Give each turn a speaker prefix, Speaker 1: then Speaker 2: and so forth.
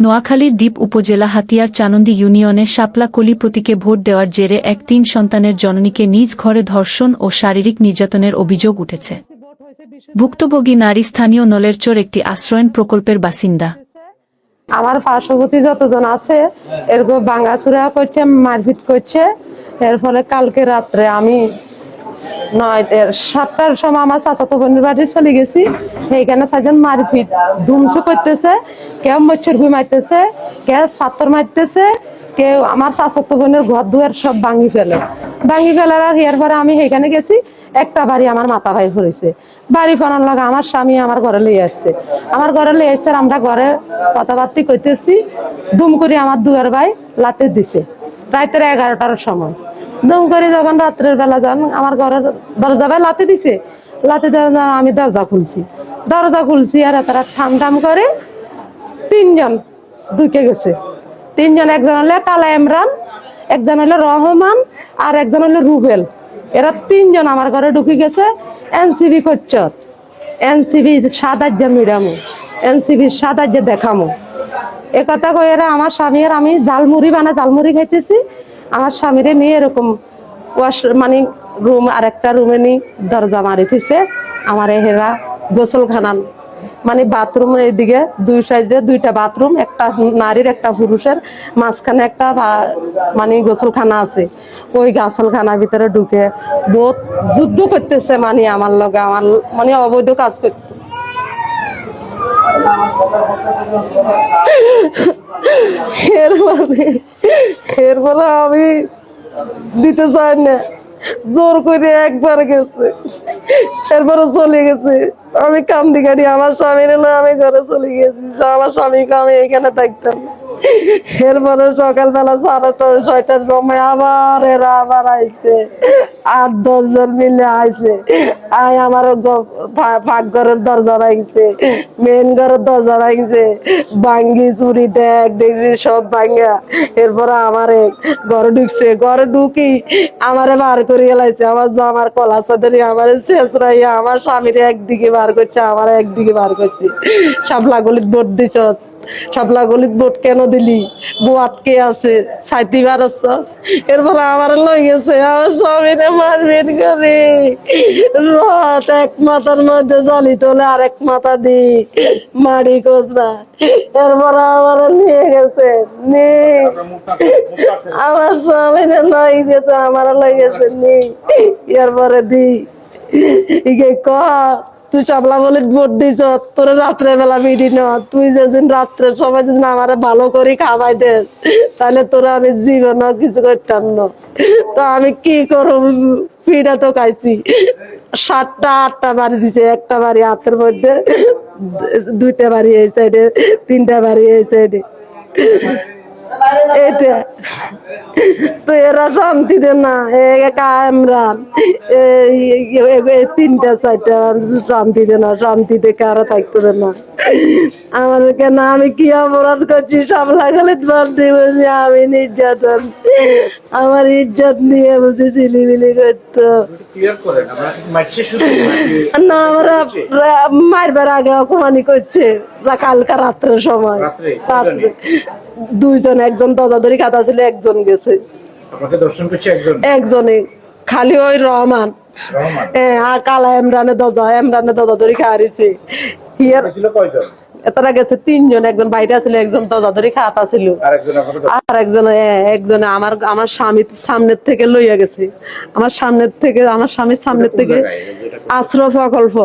Speaker 1: নোয়াখালীর দ্বীপ উপজেলা হাতিয়ার চানন্দি ইউনিয়নে শাপলা কলি প্রতীকে ভোট দেওয়ার জেরে এক ৩ সন্তানের জননীকে নিজ ঘরে ধর্ষণ ও শারীরিক নির্যাতনের অভিযোগ উঠেছে। ভুক্তভোগী নারী স্থানীয় নলেরচর একটি আশ্রয়ন প্রকল্পের বাসিন্দা।
Speaker 2: আমার পার্শ্ববর্তী যতজন আছে এরকম ভাঙাচুরা করছে, মারপিট করছে। এর ফলে কালকে রাত্রে আমি 7টার সময় আমার চাচাতো বোনের বাড়ি চলে গেছি। সেইখানে চারজন মারপিট ধুমসু করতেছে, কেউ মচ্ছর ঘুমাইতেছে, কেউ পাথর মারতেছে, কেউ আমার চাচাতো বোনের ঘর দুয়ার সব ভাঙি ফেলার আর এর পরে আমি সেইখানে গেছি। একটা বাড়ি আমার মাথা ভাই ধরেছে, বাড়ি ফোনার লাগে আমার স্বামী আমার ঘরে লিয়ে আসছে। আমরা ঘরে কথাবার্তি করতেছি, দুম করে আমার দুয়ার ভাই লাতে দিছে রাতের 11টার সময়। দুম করে যখন রাত্রের বেলা যান আমার ঘরের দরজা ভাই লাতে দিছে, লাতে দেওয়া আমি দরজা খুলছি আর তারা ঠাম করে 3 জন ঢুকে গেছে। 3 জন, একজন হলো কালা ইমরান, একজন হলো রহমান, আর একজন হলো রুবেল। এরা 3 জন আমার ঘরে ঢুকে গেছে। এনসিবি করছ, এনসিবি 7 মিরামো, এনসিবি 7 দেখামো এ কথা কই এরা আমার স্বামী আর আমি ঝালমুড়ি খাইতেছি। আমার স্বামীরে নিয়ে এরকম মানে রুম আর একটা রুমে নিয়ে দরজা মারি ফিরছে। আমার হেরা গোসলখানা মানে বাথরুম, এইদিকে 2 সাইডে 2টা বাথরুম, একটা নারীর একটা পুরুষের, মাঝখানে একটা মানে গোসলখানা আছে। ওই গোসলখানার ভিতরে ঢুকে বহুত যুদ্ধ করতেছে, মানে আমার লগে আমার মানে অবৈধ কাজ করতে। এর ফলে আমি দিতে চাই না, জোর করে একবার গেছে, এরপরে চলে গেছে। আমি কান্দি কাটি আমার স্বামী নিল, আমি ঘরে চলে গেছি। আমার স্বামীকে আমি এখানে থাকতাম। এরপরে সকালবেলা 6টার সময় এরা আবার আইছে, 8-10 জন মিলে আইছে। আমার ঘরের দরজা ভাঙছে, মেন ঘরের দরজা ভাঙছে, ভাঙ্গি চুরি দেখছি সব ভাঙ্গা। এরপরে আমারে ঘরে ঢুকছে, ঘরে ঢুকি আমারে বার করে গেলাইছে। আমার কলা চাদরি আমার শেষরাইয়া আমার স্বামীর একদিকে বার করছে, আমার একদিকে বার করছে। শাপলা গলিত ভোট দিছ, শাপলা গলিত ভোট কেন দিলি, বউ আটকে আছে, ছাইতি বারছ। এরপরে আমার লই গেছে, আমার স্বামীরে মারপিট করে রথ এক মাথার মধ্যে জ্বলি তোলে, আর এক মাথা দি মারি কোচরা। এরপরে আমার নিয়ে গেছে, আমার স্বামীরে লই গেছে, আমার লই গেছে নি। এরপরে দি তুই চাপলা বলে ভোট দিছ, তোর রাত্রে বেলা মিটি ন, তুই যেদিন রাত্রে সবাই যেদিন আমার ভালো করে খাওয়াই দে, তাহলে তোরা আমি জীবন কিছু করতাম না। তো আমি কি করব, ফিডা তো খাইছি। 7টা-8টা বাড়ি দিছে, একটা বাড়ি হাতের মধ্যে, 2টা বাড়ি এই সাইডে, 3টা বাড়ি এই সাইডে। এটা তো এরা শান্তি দেন না, ইমরান 3টা-4টা শান্তি দেন না, শান্তিতে কারা থাকতে দেন না। আমার কেন, আমি কি অপরাধ করছি? শাপলা গলিত বলতে বুঝি আমি নির্যাতন, আমার ইজ্জত নিয়ে বুঝি ছিলিমিলি করতো না। আমরা মারবার আগে অপমানি করছে কালকা রাত্রের সময়। 2 জন, একজন দরজা ধরে কাটা ছিল, একজন গেছে। একজনে খালি ওই রহমান, কালা ইমরানের দরজা ধরে খাওয়াইছে। তারা গেছে 3 জন, একজন বাইরে ছিল, একজন দরজা ধরে খাতা ছিল, আর একজনে আমার স্বামীর সামনের থেকে লইয়া গেছে। আমার স্বামীর সামনের থেকে আশ্রয় প্রকল্প